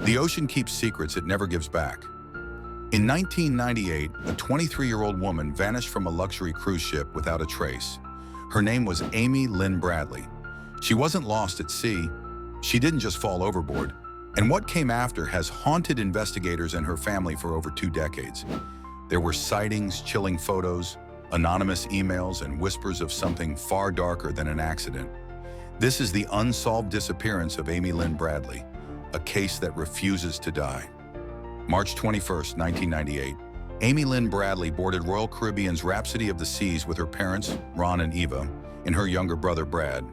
The ocean keeps secrets it never gives back. In 1998, a 23-year-old woman vanished from a luxury cruise ship without a trace. Her name was Amy Lynn Bradley. She wasn't lost at sea. She didn't just fall overboard. And what came after has haunted investigators and her family for over 2 decades. There were sightings, chilling photos, anonymous emails, and whispers of something far darker than an accident. This is the unsolved disappearance of Amy Lynn Bradley, a case that refuses to die. March 21, 1998, Amy Lynn Bradley boarded Royal Caribbean's Rhapsody of the Seas with her parents, Ron and Eva, and her younger brother, Brad.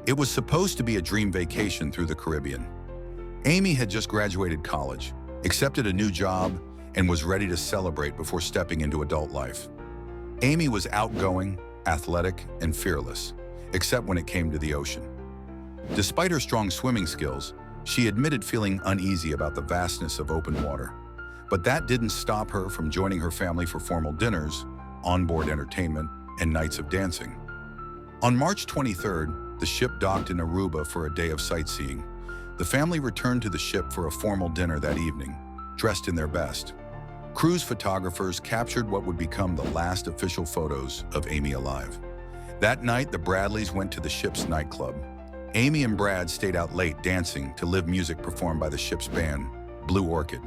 It was supposed to be a dream vacation through the Caribbean. Amy had just graduated college, accepted a new job, and was ready to celebrate before stepping into adult life. Amy was outgoing, athletic, and fearless, except when it came to the ocean. Despite her strong swimming skills, she admitted feeling uneasy about the vastness of open water. But that didn't stop her from joining her family for formal dinners, onboard entertainment, and nights of dancing. On March 23rd, the ship docked in Aruba for a day of sightseeing. The family returned to the ship for a formal dinner that evening, dressed in their best. Cruise photographers captured what would become the last official photos of Amy alive. That night, the Bradleys went to the ship's nightclub. Amy and Brad stayed out late dancing to live music performed by the ship's band, Blue Orchid.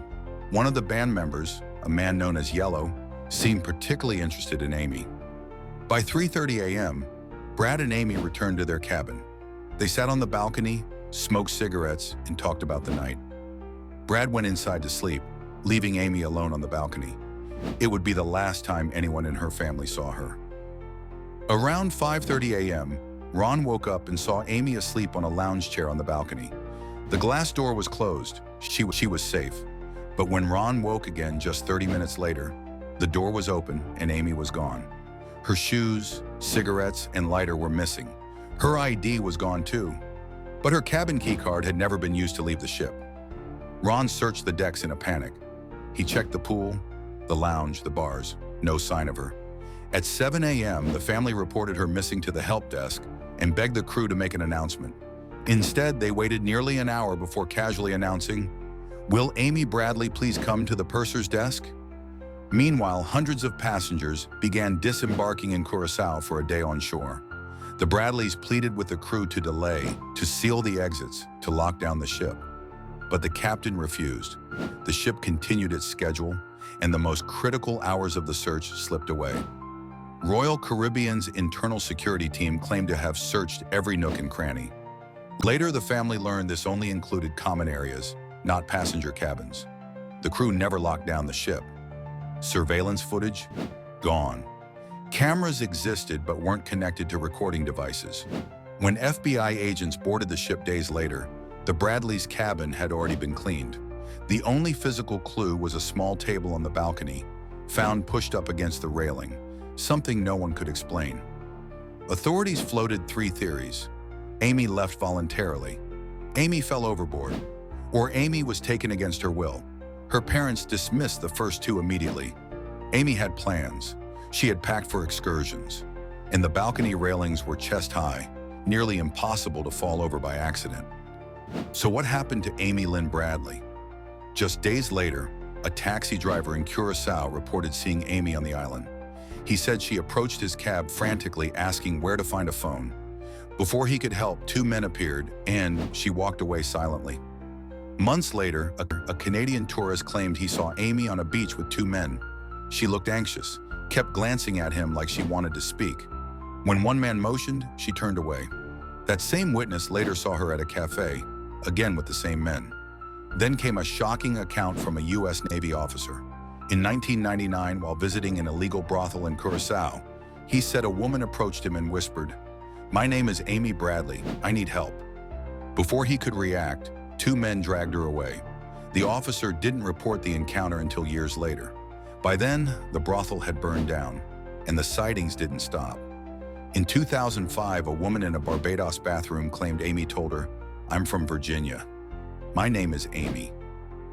One of the band members, a man known as Yellow, seemed particularly interested in Amy. By 3:30 a.m., Brad and Amy returned to their cabin. They sat on the balcony, smoked cigarettes, and talked about the night. Brad went inside to sleep, leaving Amy alone on the balcony. It would be the last time anyone in her family saw her. Around 5:30 a.m., Ron woke up and saw Amy asleep on a lounge chair on the balcony. The glass door was closed. She was safe. But when Ron woke again just 30 minutes later, the door was open and Amy was gone. Her shoes, cigarettes, and lighter were missing. Her ID was gone too. But her cabin key card had never been used to leave the ship. Ron searched the decks in a panic. He checked the pool, the lounge, the bars. No sign of her. At 7 a.m., the family reported her missing to the help desk and begged the crew to make an announcement. Instead, they waited nearly an hour before casually announcing, "Will Amy Bradley please come to the purser's desk?" Meanwhile, hundreds of passengers began disembarking in Curacao for a day on shore. The Bradleys pleaded with the crew to delay, to seal the exits, to lock down the ship. But the captain refused. The ship continued its schedule, and the most critical hours of the search slipped away. Royal Caribbean's internal security team claimed to have searched every nook and cranny. Later, the family learned this only included common areas, not passenger cabins. The crew never locked down the ship. Surveillance footage? Gone. Cameras existed but weren't connected to recording devices. When FBI agents boarded the ship days later, the Bradleys' cabin had already been cleaned. The only physical clue was a small table on the balcony, found pushed up against the railing, something no one could explain. Authorities floated 3 theories. Amy left voluntarily, Amy fell overboard, or Amy was taken against her will. Her parents dismissed the first 2 immediately. Amy had plans. She had packed for excursions, and the balcony railings were chest high, nearly impossible to fall over by accident. So what happened to Amy Lynn Bradley? Just days later, a taxi driver in Curacao reported seeing Amy on the island. He said she approached his cab frantically, asking where to find a phone. Before he could help, 2 men appeared, and she walked away silently. Months later, a Canadian tourist claimed he saw Amy on a beach with 2 men. She looked anxious, kept glancing at him like she wanted to speak. When one man motioned, she turned away. That same witness later saw her at a cafe, again with the same men. Then came a shocking account from a U.S. Navy officer. In 1999, while visiting an illegal brothel in Curacao, he said a woman approached him and whispered, "My name is Amy Bradley. I need help." Before he could react, 2 men dragged her away. The officer didn't report the encounter until years later. By then, the brothel had burned down, and the sightings didn't stop. In 2005, a woman in a Barbados bathroom claimed Amy told her, "I'm from Virginia. My name is Amy."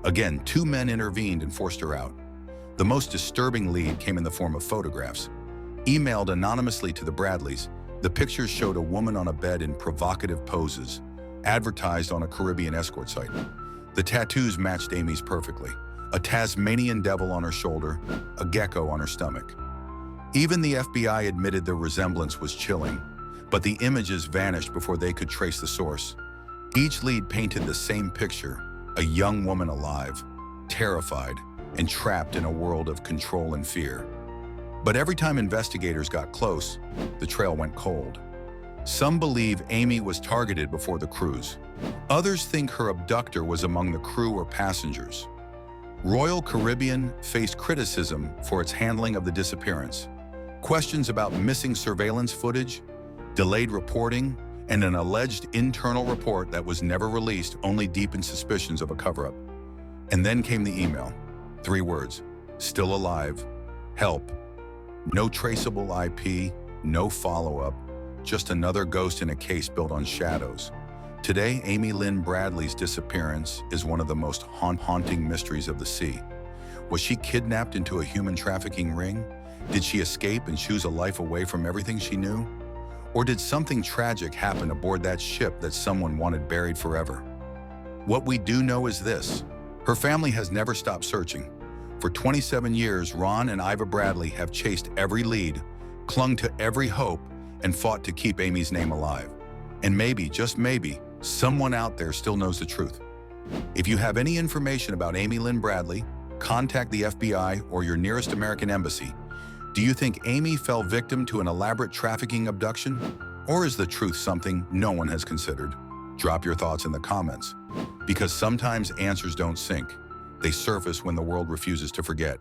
Again, 2 men intervened and forced her out. The most disturbing lead came in the form of photographs. Emailed anonymously to the Bradleys, the pictures showed a woman on a bed in provocative poses, advertised on a Caribbean escort site. The tattoos matched Amy's perfectly. A Tasmanian devil on her shoulder, a gecko on her stomach. Even the FBI admitted their resemblance was chilling, but the images vanished before they could trace the source. Each lead painted the same picture, a young woman alive, terrified, and trapped in a world of control and fear. But every time investigators got close, the trail went cold. Some believe Amy was targeted before the cruise. Others think her abductor was among the crew or passengers. Royal Caribbean faced criticism for its handling of the disappearance. Questions about missing surveillance footage, delayed reporting, and an alleged internal report that was never released only deepened suspicions of a cover-up. And then came the email. 3 words: still alive, help. No traceable IP, no follow-up, just another ghost in a case built on shadows. Today, Amy Lynn Bradley's disappearance is one of the most haunting mysteries of the sea. Was she kidnapped into a human trafficking ring? Did she escape and choose a life away from everything she knew? Or did something tragic happen aboard that ship that someone wanted buried forever? What we do know is this: her family has never stopped searching. For 27 years, Ron and Iva Bradley have chased every lead, clung to every hope, and fought to keep Amy's name alive. And maybe, just maybe, someone out there still knows the truth. If you have any information about Amy Lynn Bradley, contact the FBI or your nearest American embassy. Do you think Amy fell victim to an elaborate trafficking abduction? Or is the truth something no one has considered? Drop your thoughts in the comments, because sometimes answers don't sink. They surface when the world refuses to forget.